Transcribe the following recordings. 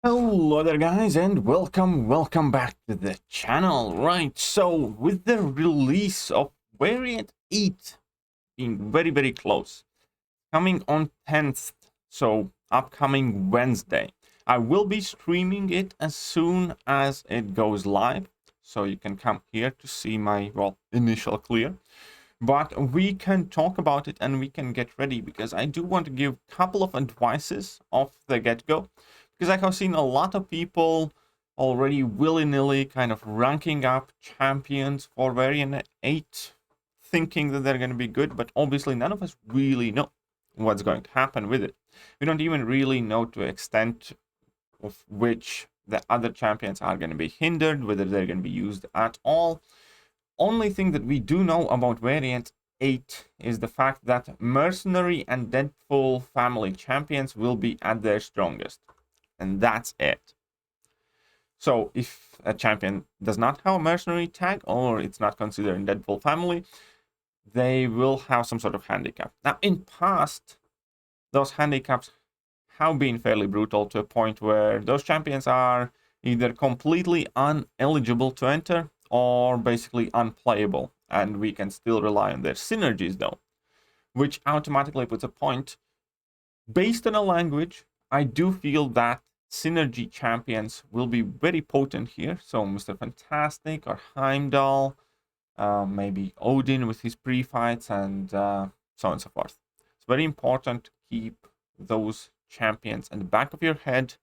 Hello there guys, and welcome back to the channel. Right, so with the release of Variant 8 being very close, coming on 10th, so upcoming Wednesday, I will be streaming it as soon as it goes live, so you can come here to see my, initial clear. But we can talk about it and we can get ready, because I do want to give a couple of advices off the get-go, because I have seen a lot of people already willy-nilly kind of ranking up champions for Variant 8, thinking that they're going to be good, but obviously none of us really know what's going to happen with it. We don't even really know to the extent of which the other champions are going to be hindered, whether they're going to be used at all. Only thing that we do know about Variant 8 is the fact that Mercenary and Deadpool family champions will be at their strongest. And that's it. So if a champion does not have a Mercenary tag, or it's not considered in Deadpool family, they will have some sort of handicap. Now, in past, those handicaps have been fairly brutal, to a point where those champions are either completely ineligible to enter or basically unplayable, and we can still rely on their synergies though, which automatically puts a point. Based on a language, I do feel that synergy champions will be very potent here. So Mr. Fantastic or Heimdall, maybe Odin with his pre-fights, and so on and so forth. It's very important to keep those champions in the back of your head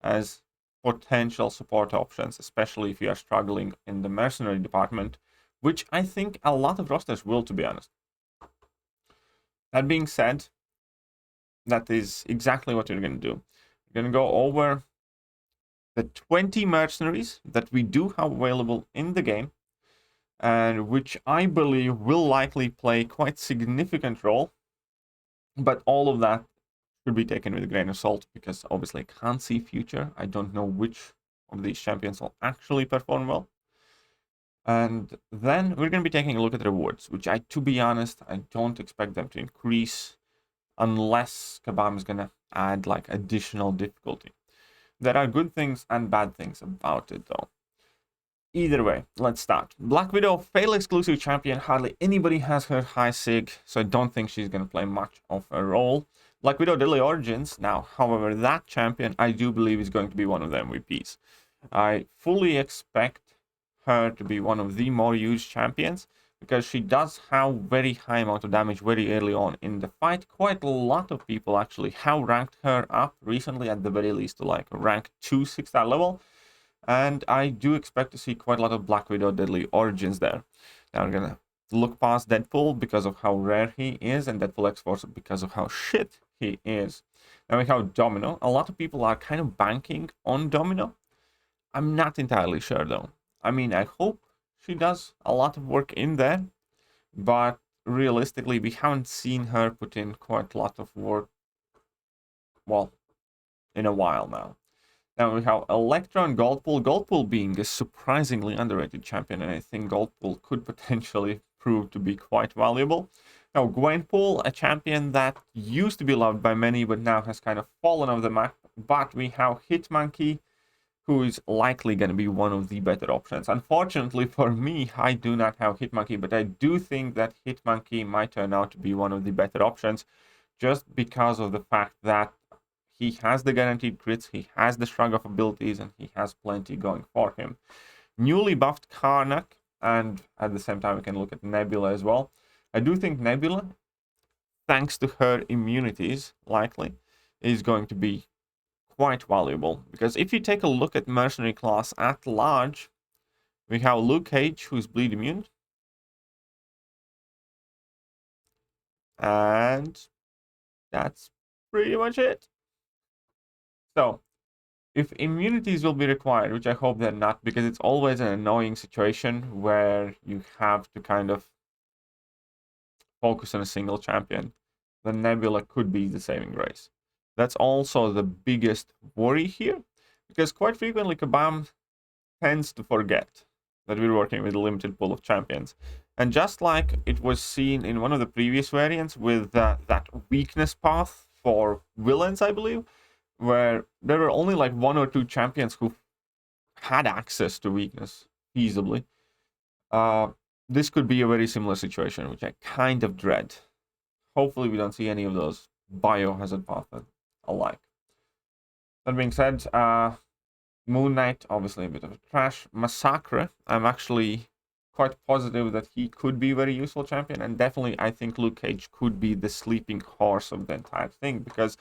as potential support options, especially if you are struggling in the mercenary department, which I think a lot of rosters will, to be honest. That being said, that is exactly what we're going to do. We're going to go over the 20 mercenaries that we do have available in the game, and which I believe will likely play quite significant role, but all of that should be taken with a grain of salt, because obviously I can't see future. I don't know which of these champions will actually perform well. And then we're going to be taking a look at the rewards, which to be honest, I don't expect them to increase unless Kabam is going to add like additional difficulty. There are good things and bad things about it though. Either way, let's start. Black Widow, fail exclusive champion. Hardly anybody has her high sig, so I don't think she's going to play much of a role. Black Widow Deadly Origins. Now, however, that champion I do believe is going to be one of the MVPs. I fully expect her to be one of the more used champions, because she does have very high amount of damage very early on in the fight. Quite a lot of people actually have ranked her up recently, at the very least to like rank 2 6-star level. And I do expect to see quite a lot of Black Widow Deadly Origins there. Now we're gonna look past Deadpool because of how rare he is, and Deadpool X-Force because of how shit he is. Now we have Domino. A lot of people are kind of banking on Domino. I'm not entirely sure though. I mean, I hope she does a lot of work in there, but realistically, we haven't seen her put in quite a lot of work, well, in a while now. Now we have Electro and Goldpool. Goldpool being a surprisingly underrated champion, and I think Goldpool could potentially prove to be quite valuable. Now Gwenpool, a champion that used to be loved by many, but now has kind of fallen off the map. But we have Hitmonkey, who is likely going to be one of the better options. Unfortunately for me, I do not have Hitmonkey, but I do think that Hitmonkey might turn out to be one of the better options, just because of the fact that he has the guaranteed crits, he has the shrug of abilities, and he has plenty going for him. Newly buffed Karnak, and at the same time we can look at Nebula as well. I do think Nebula, thanks to her immunities, likely, is going to be quite valuable. Because if you take a look at mercenary class at large, we have Luke Cage, who's bleed immune. And that's pretty much it. So, if immunities will be required, which I hope they're not, because it's always an annoying situation where you have to kind of focus on a single champion, then Nebula could be the saving grace. That's also the biggest worry here, because quite frequently Kabam tends to forget that we're working with a limited pool of champions. And just like it was seen in one of the previous variants with that weakness path for villains, I believe, where there were only like 1 or 2 champions who had access to weakness feasibly. This could be a very similar situation, which I kind of dread. Hopefully we don't see any of those biohazard paths alike. That being said, Moon Knight, obviously a bit of a trash. Massacre, I'm actually quite positive that he could be a very useful champion, and definitely I think Luke Cage could be the sleeping horse of the entire thing, because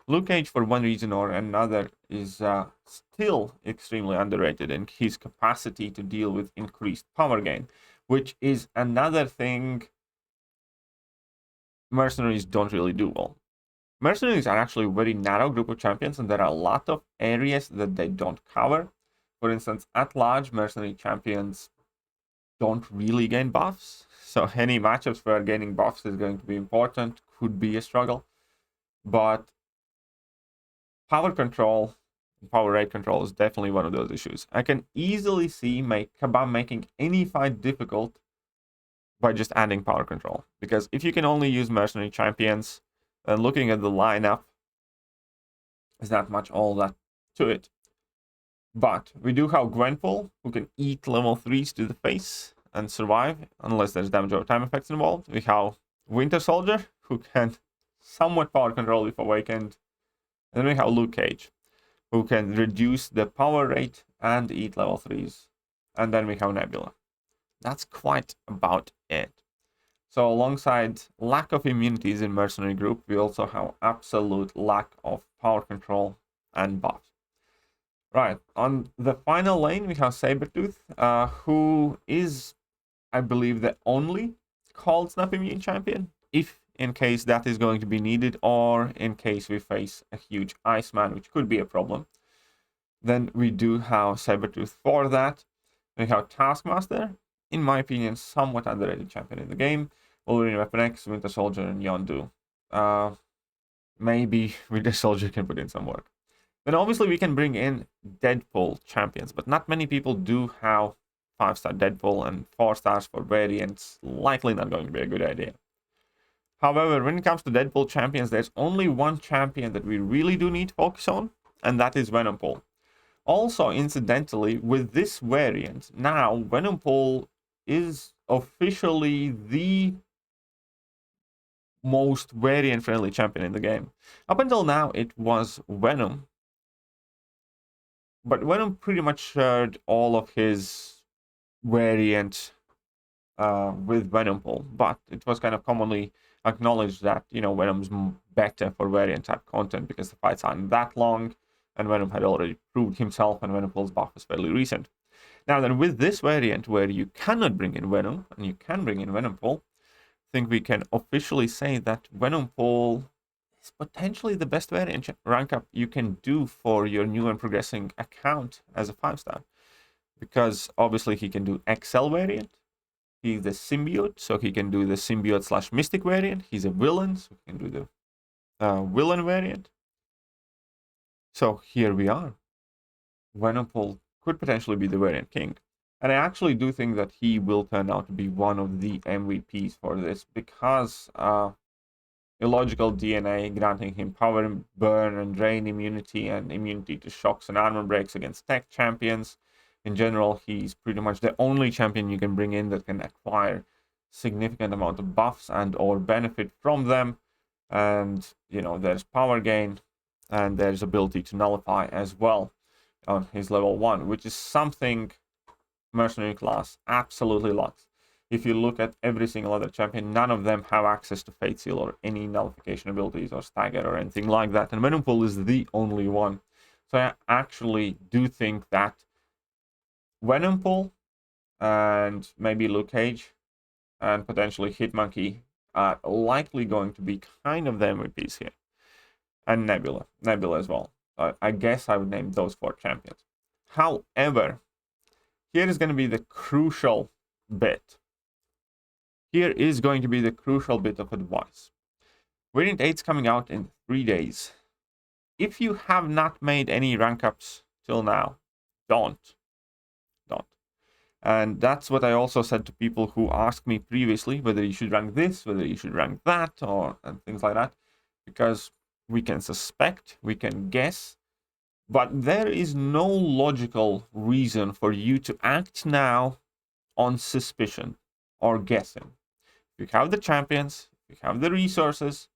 Luke Cage, for one reason or another, is still extremely underrated in his capacity to deal with increased power gain, which is another thing mercenaries don't really do well. Mercenaries are actually a very narrow group of champions, and there are a lot of areas that they don't cover. For instance, at large, mercenary champions don't really gain buffs. So any matchups where gaining buffs is going to be important could be a struggle. But power control, power rate control is definitely one of those issues. I can easily see Kabam making any fight difficult by just adding power control. Because if you can only use mercenary champions, and looking at the lineup, there's not much all that to it. But we do have Gwenpool, who can eat level 3s to the face and survive, unless there's damage or time effects involved. We have Winter Soldier, who can somewhat power control if awakened. And then we have Luke Cage, who can reduce the power rate and eat level 3s. And then we have Nebula. That's quite about it. So alongside lack of immunities in mercenary group, we also have absolute lack of power control and buffs. Right, on the final lane, we have Sabretooth, who is, I believe, the only Cold Snap immune champion, if in case that is going to be needed, or in case we face a huge Iceman, which could be a problem. Then we do have Sabretooth for that. We have Taskmaster, in my opinion, somewhat underrated champion in the game. Wolverine Weapon X, Winter Soldier, and Yondu. Maybe Winter Soldier can put in some work. Then obviously we can bring in Deadpool champions, but not many people do have 5-star Deadpool, and 4 stars for variants likely not going to be a good idea. However, when it comes to Deadpool champions, there's only one champion that we really do need to focus on, and that is Venompool. Also, incidentally, with this variant, now Venompool is officially the most variant-friendly champion in the game. Up until now, it was Venom. But Venom pretty much shared all of his variant with Venompool. But it was kind of commonly acknowledged that, Venom's better for variant-type content because the fights aren't that long, and Venom had already proved himself, and Venompool's buff is fairly recent. Now then, with this variant where you cannot bring in Venom, and you can bring in Venompool, I think we can officially say that Venompool is potentially the best variant rank up you can do for your new and progressing account as a 5-star. Because obviously he can do XL variant, he's the symbiote, so he can do the symbiote / mystic variant, he's a villain, so he can do the villain variant. So here we are. Venompool could potentially be the variant king. And I actually do think that he will turn out to be one of the MVPs for this, because illogical DNA granting him power, burn, and drain immunity, and immunity to shocks and armor breaks against tech champions. In general, he's pretty much the only champion you can bring in that can acquire significant amount of buffs and or benefit from them. And, there's power gain, and there's ability to nullify as well on his level 1, which is something mercenary class absolutely lacks. If you look at every single other champion, none of them have access to Fate Seal or any nullification abilities or stagger or anything like that, and Venompool is the only one. So I actually do think that Venompool and maybe Luke Cage and potentially Hitmonkey are likely going to be kind of the MVPs here. And Nebula as well. I guess I would name those 4 champions. However, here is going to be the crucial bit. Here is going to be the crucial bit of advice. Variant 8 is coming out in 3 days. If you have not made any rank ups till now, don't. And that's what I also said to people who asked me previously, whether you should rank this, whether you should rank that, and things like that. Because we can suspect, we can guess, but there is no logical reason for you to act now on suspicion or guessing. If you have the champions, if you have the resources,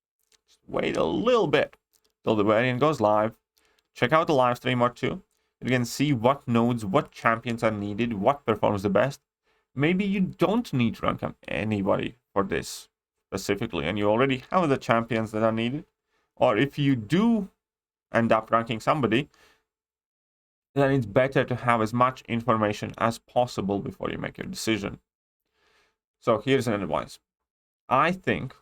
just wait a little bit till the variant goes live. Check out the live stream or two. You can see what nodes, what champions are needed, what performs the best. Maybe you don't need to rank up anybody for this specifically, and you already have the champions that are needed. Or if you do end up ranking somebody, then it's better to have as much information as possible before you make your decision. So here's an advice. I think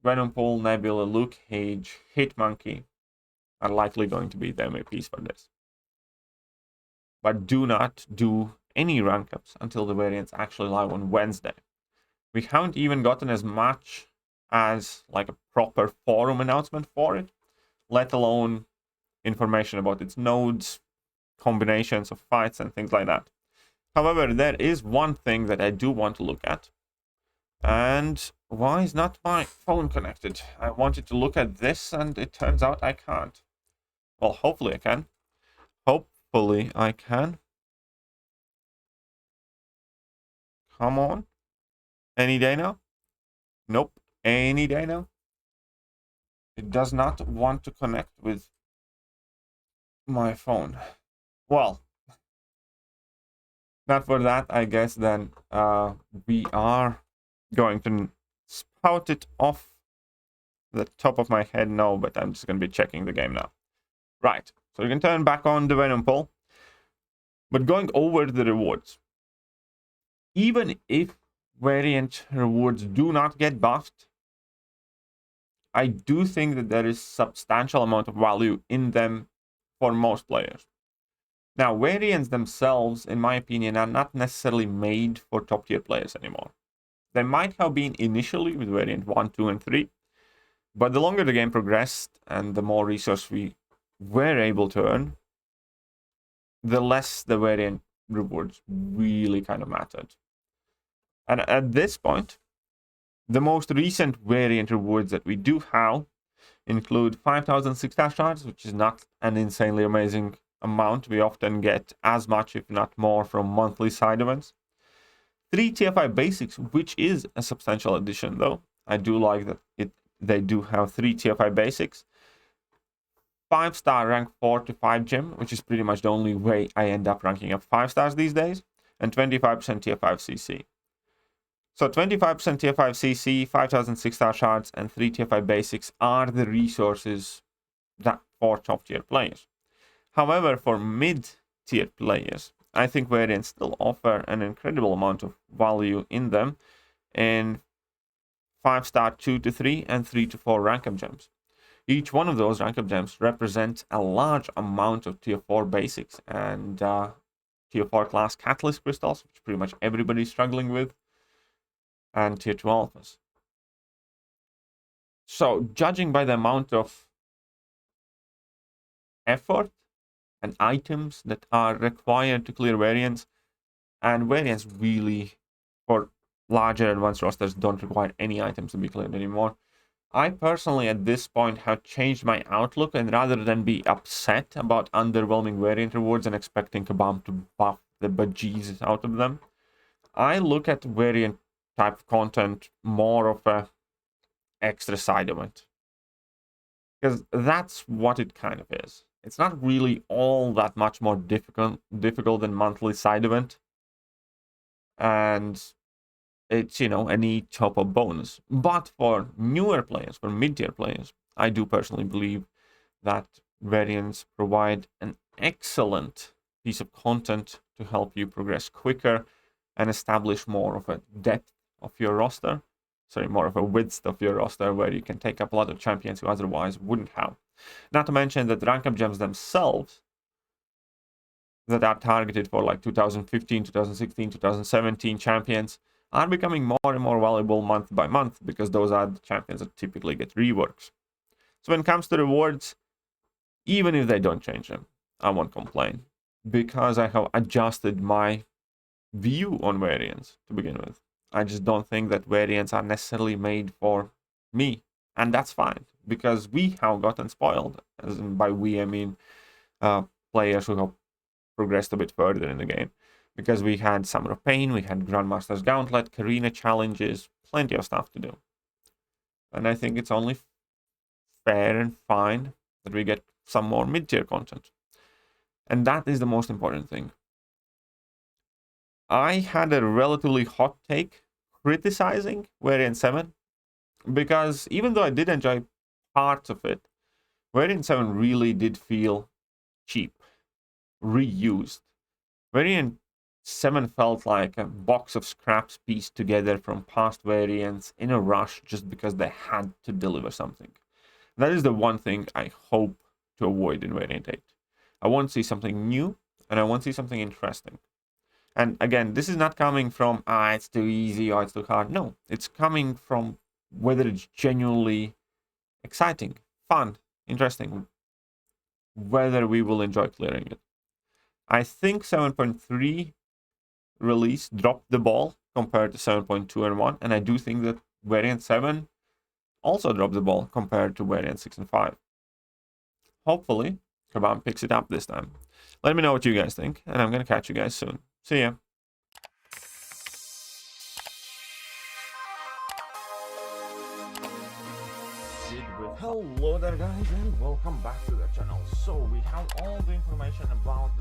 Gwenpool, Nebula, Luke Cage, Hitmonkey are likely going to be the MVPs for this. But do not do any rank ups until the variant's actually live on Wednesday. We haven't even gotten as much as like a proper forum announcement for it, let alone information about its nodes, combinations of fights and things like that. However, there is one thing that I do want to look at. And why is not my phone connected? I wanted to look at this and it turns out I can't. Well, hopefully I can. Hopefully I can. Come on. Any day now? Nope. Any day now? It does not want to connect with my phone. Well, not for that, I guess then we are going to spout it off the top of my head. No, but I'm just going to be checking the game now. Right, so you can turn back on the Venom poll. But going over the rewards. Even if variant rewards do not get buffed, I do think that there is substantial amount of value in them for most players. Now, variants themselves, in my opinion, are not necessarily made for top tier players anymore. They might have been initially with variant 1, 2, and 3, but the longer the game progressed and the more resource we were able to earn, the less the variant rewards really kind of mattered. And at this point, the most recent variant rewards that we do have include 5,000 6-star shards, which is not an insanely amazing amount. We often get as much, if not more, from monthly side events. 3 tier 5 basics, which is a substantial addition, though. I do like that they do have 3 tier 5 basics. 5-star rank 4 to 5 gem, which is pretty much the only way I end up ranking up 5 stars these days. And 25% tier 5 CC. So 25% tier 5 CC, 5,000 6-star shards, and 3 tier 5 basics are the resources that for top tier players. However, for mid-tier players, I think variants still offer an incredible amount of value in them in 5-star 2 to 3 and 3 to 4 rank up gems. Each one of those rank up gems represents a large amount of tier 4 basics and tier 4 class catalyst crystals, which pretty much everybody's struggling with, and tier 2 alphas. So, judging by the amount of effort and items that are required to clear variants, and variants really, for larger advanced rosters, don't require any items to be cleared anymore. I personally, at this point, have changed my outlook, and rather than be upset about underwhelming variant rewards and expecting Kabam to buff the bejesus out of them, I look at variant type of content more of a extra side event, because that's what it kind of is. It's not really all that much more difficult than monthly side event, and it's, you know, a neat top up bonus. But for newer players, for mid-tier players, I do personally believe that variants provide an excellent piece of content to help you progress quicker and establish more of a depth of your roster, more of a width of your roster, where you can take up a lot of champions who otherwise wouldn't have. Not to mention that rank up gems themselves that are targeted for like 2015, 2016, 2017 champions are becoming more and more valuable month by month, because those are the champions that typically get reworks. So when it comes to rewards, even if they don't change them, I won't complain, because I have adjusted my view on variants to begin with. I just don't think that variants are necessarily made for me, and that's fine. because we have gotten spoiled. As in, by we, I mean players who have progressed a bit further in the game. Because we had Summer of Pain, we had Grandmaster's Gauntlet, Karina challenges, plenty of stuff to do. And I think it's only fair and fine that we get some more mid-tier content. And that is the most important thing. I had a relatively hot take criticizing Variant 7, because even though I did enjoy parts of it, Variant 7 really did feel cheap, reused. Variant 7 felt like a box of scraps pieced together from past variants in a rush just because they had to deliver something. That is the one thing I hope to avoid in Variant 8. I want to see something new, and I want to see something interesting. And again, this is not coming from, it's too easy or it's too hard. No, it's coming from whether it's genuinely exciting, fun, interesting, whether we will enjoy clearing it. I think 7.3 release dropped the ball compared to 7.2 and 1, and I do think that Variant 7 also dropped the ball compared to Variant 6 and 5. Hopefully, Kabam picks it up this time. Let me know what you guys think, and I'm going to catch you guys soon. See ya. Hello there guys, and welcome back to the channel. So we have all the information about